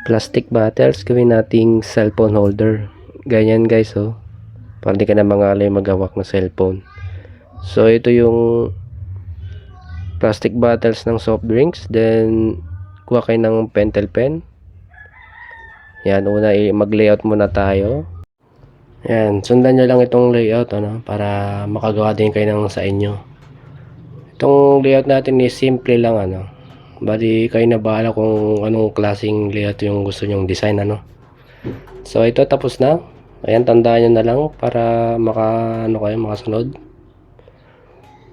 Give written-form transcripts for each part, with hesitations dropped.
plastic bottles gawin nating cellphone holder. Ganyan guys, oh, para di ka na mangalay maghawak ng cellphone. So ito yung plastic bottles ng soft drinks. Then kuha kayo ng pentel pen. Yan, una mag-layout muna tayo. Yan, sundan nyo lang itong layout, ano, para makagawa din kayo ng sa inyo. Itong layout natin is simple lang, ano. Bali kayo na bahala kung anong klaseng layout yung gusto nyong design, ano. So ito tapos na. Ayan, tandaan nyo na lang para makasunod.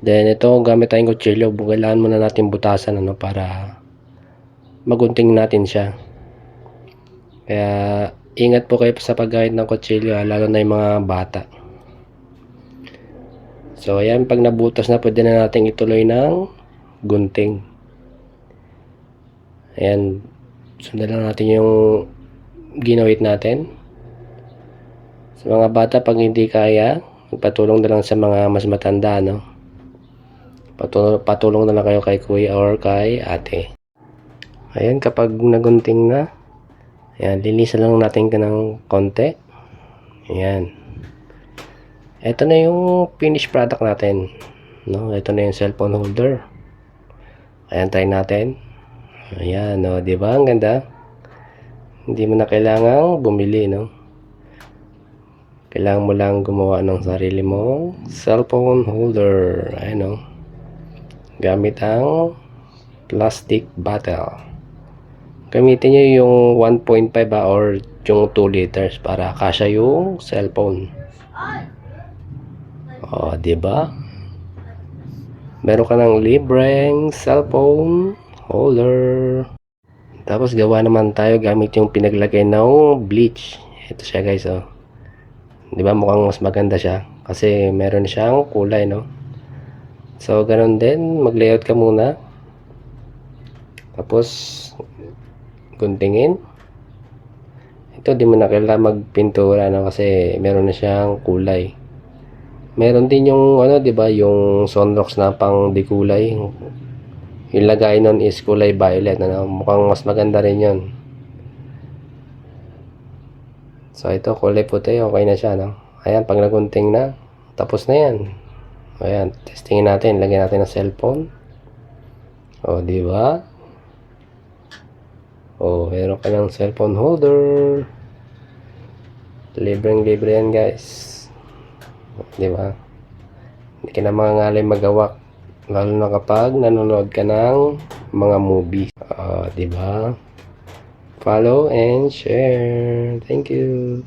Then ito, gamit tayong kutsilyo. Kailangan muna natin butasan, ano, para magunting natin siya. Kaya ingat po kayo sa paggamit ng kutsilyo, lalo na yung mga bata. So ayan, pag nabutas na, pwede na natin ituloy ng gunting. Ayan, sundan lang natin yung ginawit natin. Sa mga bata, pag hindi kaya, magpatulong na lang sa mga mas matanda, no? Patulong na lang kayo kay kuya or kay ate. Ayan, kapag nagunting na, ayan, linisan lang natin ng konti. Ayan. Ito na yung finished product natin, no? Ito na yung cellphone holder. Ayan, try natin. Ayan, no, di ba? Ang ganda. Hindi mo na kailangang bumili, no? Kailangan mo lang gumawa ng sarili mong cellphone holder. Ayan, no? Gamit ang plastic bottle. Gamitin nyo yung 1.5 or yung 2 liters para kasya yung cellphone. O, diba? Meron ka ng libreng cellphone holder. Tapos gawa naman tayo gamit yung pinaglagay ng bleach. Ito siya guys, oh. Diba mukhang mas maganda siya kasi meron siyang kulay, no? So, ganun din. Mag-layout ka muna. Tapos guntingin. Ito di mo na kailangan magpintura, no, kasi meron na siyang kulay. Meron din yung ano, di ba, yung sunrocks na pang dikulay. Yung lagay nun is kulay violet, ano, mukhang mas maganda rin yun. So ito kulay puti, okay na siya, no. Ayan, pag nagunting na, tapos na yan. Ayan, testingin natin, lagyan natin ng cellphone. O, di ba? Oh, meron ka ng cellphone holder. Libreng-libre yan, guys. Di ba? Hindi ka na mangangalay magawak. Lalo na kapag nanonood ka ng mga movie. Di ba? Follow and share. Thank you.